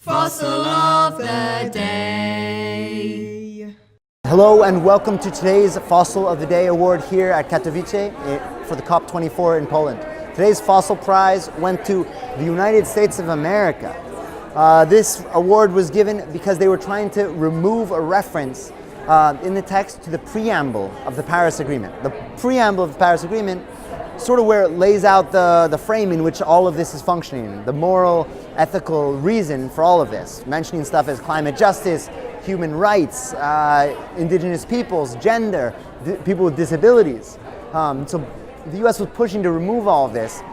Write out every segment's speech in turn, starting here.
Fossil of the Day. Hello and welcome to today's Fossil of the Day award here at Katowice for the COP24 in Poland. Today's Fossil Prize went to the United States of America. This award was given because they were trying to remove a reference in the text to the preamble of the Paris Agreement. The preamble of the Paris Agreement sort of where it lays out the frame in which all of this is functioning, the moral, ethical reason for all of this, mentioning stuff as climate justice, human rights, indigenous peoples, gender, people with disabilities. So the US was pushing to remove all of this,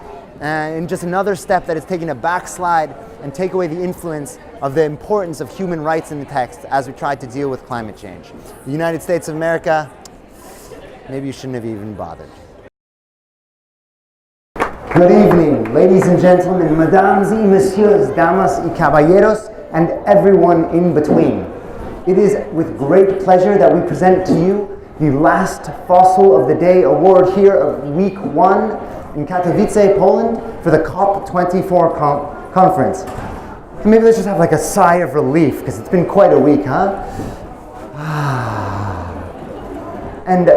and just another step that is taking a backslide and take away the influence of the importance of human rights in the text as we try to deal with climate change. The United States of America, maybe you shouldn't have even bothered. Good evening, ladies and gentlemen, mesdames et messieurs, damas y caballeros, and everyone in between. It is with great pleasure that we present to you the last Fossil of the Day award here of week 1 in Katowice, Poland for the COP24 conference. And maybe let's just have like a sigh of relief because it's been quite a week, huh? And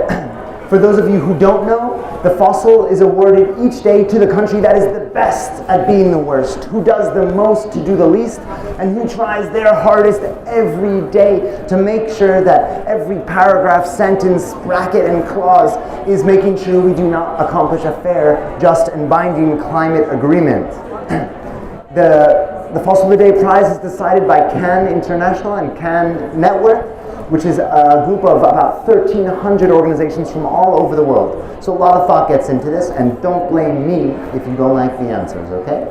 for those of you who don't know, the Fossil is awarded each day to the country that is the best at being the worst, who does the most to do the least, and who tries their hardest every day to make sure that every paragraph, sentence, bracket, and clause is making sure we do not accomplish a fair, just, and binding climate agreement. The Fossil of the Day prize is decided by CAN International and CAN Network, which is a group of about 1,300 organizations from all over the world. So a lot of thought gets into this, and don't blame me if you don't like the answers, okay?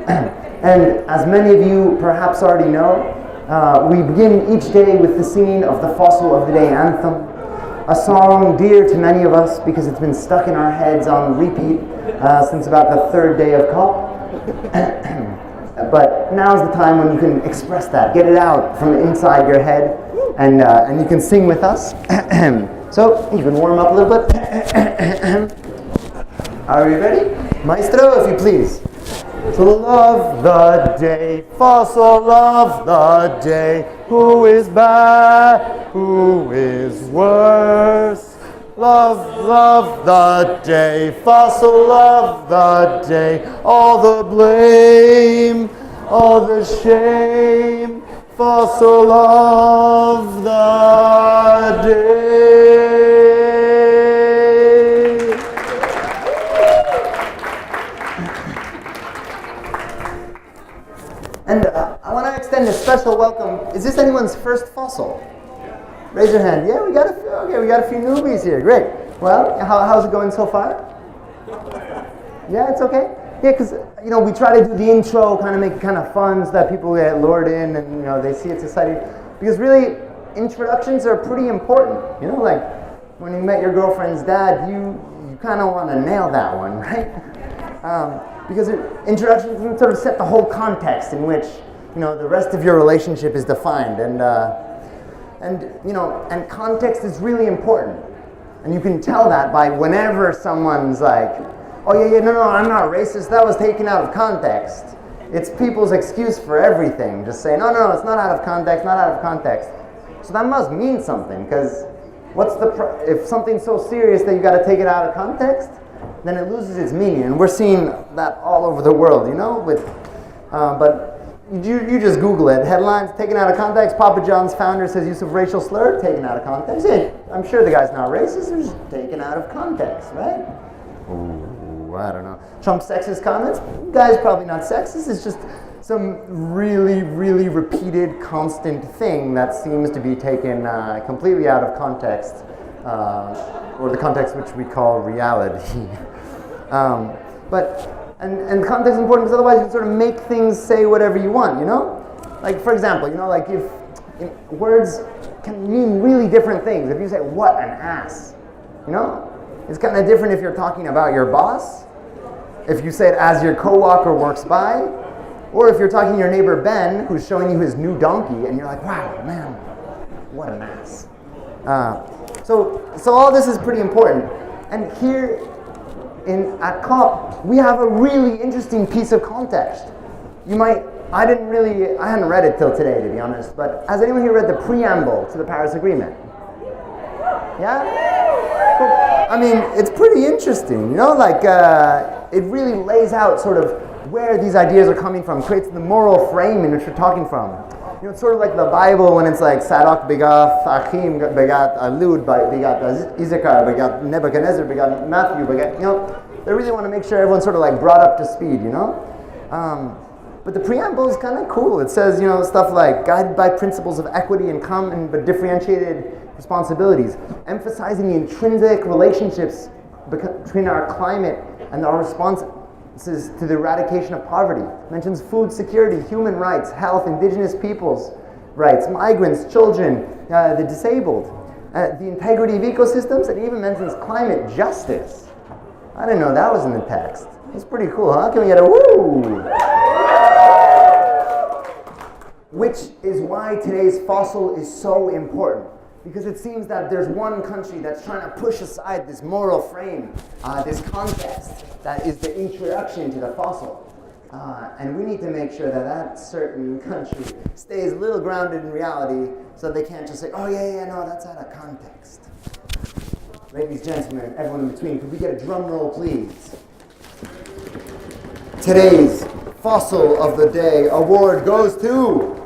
And as many of you perhaps already know, we begin each day with the singing of the Fossil of the Day anthem, a song dear to many of us because it's been stuck in our heads on repeat since about the third day of COP. But now's the time when you can express that, get it out from inside your head, and you can sing with us. So you can warm up a little bit. Are we ready? Maestro, if you please. Fossil of the day, fossil of the day, who is bad, who is worse? Love the day, fossil of the day, all the blame, all the shame, fossil of the day. And I want to extend a special welcome. Is this anyone's first fossil? Raise your hand. Yeah, we got a few. Okay, we got a few newbies here. Great. Well, how's it going so far? Yeah, it's okay. Yeah, because we try to do the intro, kind of make it kind of fun so that people get lured in and they see it's exciting. Because really, introductions are pretty important. Like when you met your girlfriend's dad, you kind of want to nail that one, right? Because introductions can sort of set the whole context in which the rest of your relationship is defined, and context is really important. And you can tell that by whenever someone's like, oh yeah, no, I'm not racist, that was taken out of context. It's people's excuse for everything. Just say, no, it's not out of context, not out of context. So that must mean something, because if something's so serious that you got to take it out of context, then it loses its meaning. And we're seeing that all over the world, but you just Google it. Headlines taken out of context. Papa John's founder says use of racial slur taken out of context. Yeah, I'm sure the guy's not racist. It's just taken out of context, right? Ooh, I don't know. Trump's sexist comments. Guy's probably not sexist. It's just some really, really repeated, constant thing that seems to be taken completely out of context, or the context which we call reality. And context is important because otherwise you can sort of make things say whatever you want, Like, for example, like if words can mean really different things. If you say, what an ass, it's kind of different if you're talking about your boss, if you say it as your coworker walks by, or if you're talking to your neighbor Ben, who's showing you his new donkey, and you're like, wow, man, what an ass. So all this is pretty important. And here at COP, we have a really interesting piece of context. You might I hadn't read it till today, to be honest, but has anyone here read the preamble to the Paris Agreement? Yeah? Cool. I mean, it's pretty interesting, like, it really lays out sort of where these ideas are coming from, creates the moral frame in which we're talking from. It's sort of like the Bible when it's like Sadoc begat Achim, begat Alud, begat Issachar, begat Nebuchadnezzar, begat Matthew, begat, they really want to make sure everyone's sort of like brought up to speed, But the preamble is kind of cool. It says, stuff like guided by principles of equity and common but differentiated responsibilities, emphasizing the intrinsic relationships between our climate and our responses to the eradication of poverty. It mentions food security, human rights, health, indigenous peoples' rights, migrants, children, the disabled, the integrity of ecosystems, and it even mentions climate justice. I didn't know that was in the text. That's pretty cool, huh? Can we get a woo? Which is why today's fossil is so important. Because it seems that there's one country that's trying to push aside this moral frame, this context that is the introduction to the fossil. And we need to make sure that that certain country stays a little grounded in reality so they can't just say, oh yeah, no, that's out of context. Ladies, gentlemen, everyone in between, could we get a drum roll, please? Today's Fossil of the Day award goes to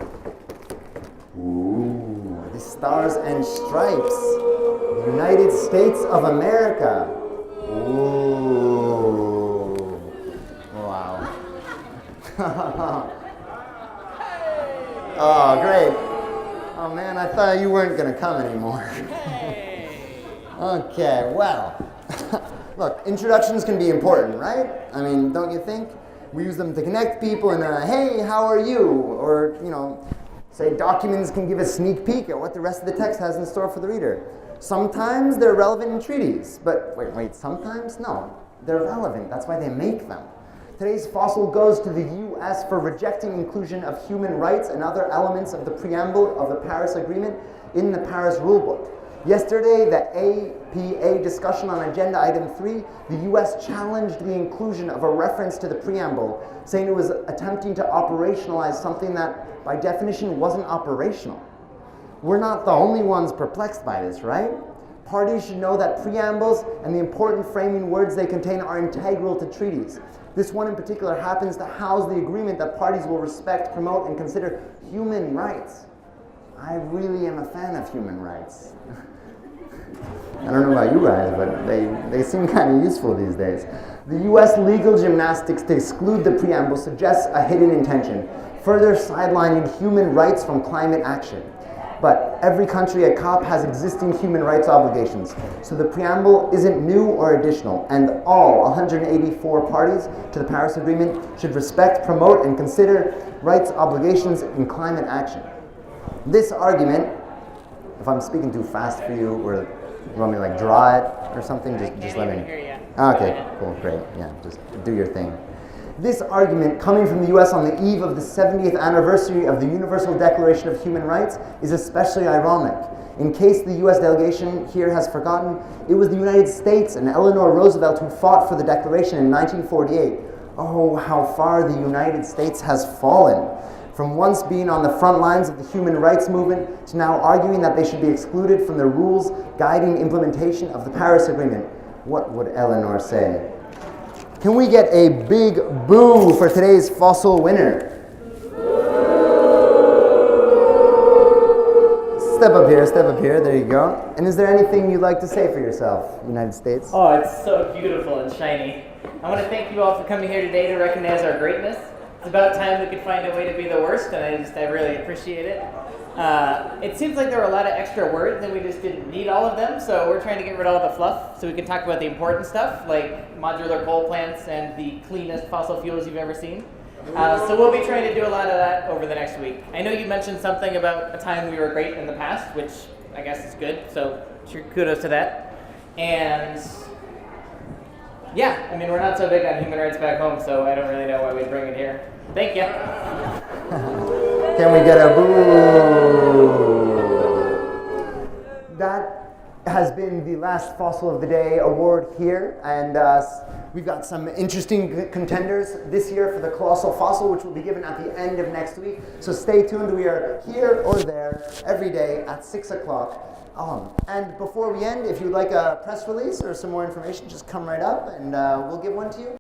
the Stars and Stripes, the United States of America. Ooh. Wow. Oh, great. Oh man, I thought you weren't going to come anymore. Okay, well, look, introductions can be important, right? I mean, don't you think? We use them to connect people and, hey, how are you? Or, say documents can give a sneak peek at what the rest of the text has in store for the reader. Sometimes they're relevant in treaties, but wait, sometimes? No, they're relevant. That's why they make them. Today's fossil goes to the U.S. for rejecting inclusion of human rights and other elements of the preamble of the Paris Agreement in the Paris Rulebook. Yesterday, the APA discussion on Agenda Item 3, the U.S. challenged the inclusion of a reference to the preamble, saying it was attempting to operationalize something that, by definition, wasn't operational. We're not the only ones perplexed by this, right? Parties should know that preambles and the important framing words they contain are integral to treaties. This one in particular happens to house the agreement that parties will respect, promote, and consider human rights. I really am a fan of human rights. I don't know about you guys, but they seem kind of useful these days. The U.S. legal gymnastics to exclude the preamble suggests a hidden intention, further sidelining human rights from climate action. But every country at COP has existing human rights obligations, so the preamble isn't new or additional, and all 184 parties to the Paris Agreement should respect, promote, and consider rights obligations in climate action. This argument, if I'm speaking too fast for you, or you want me to draw it or something, just let me know. Okay, cool, great, yeah, just do your thing. This argument, coming from the U.S. on the eve of the 70th anniversary of the Universal Declaration of Human Rights, is especially ironic. In case the U.S. delegation here has forgotten, it was the United States and Eleanor Roosevelt who fought for the Declaration in 1948. Oh, how far the United States has fallen. From once being on the front lines of the human rights movement to now arguing that they should be excluded from the rules guiding implementation of the Paris Agreement. What would Eleanor say? Can we get a big boo for today's fossil winner? Step up here, there you go. And is there anything you'd like to say for yourself, United States? Oh, it's so beautiful and shiny. I want to thank you all for coming here today to recognize our greatness. It's about time we could find a way to be the worst, and I really appreciate it. It seems like there were a lot of extra words, and we just didn't need all of them, so we're trying to get rid of all the fluff so we can talk about the important stuff, like modular coal plants and the cleanest fossil fuels you've ever seen. So we'll be trying to do a lot of that over the next week. I know you mentioned something about a time we were great in the past, which I guess is good, so kudos to that. And yeah, I mean, we're not so big on human rights back home, so I don't really know why we'd bring it here. Thank you. Can we get a boo? That has been the last Fossil of the Day award here, and We've got some interesting contenders this year for the Colossal Fossil, which will be given at the end of next week. So stay tuned. We are here or there every day at 6 o'clock. And before we end, if you'd like a press release or some more information, just come right up and we'll give one to you.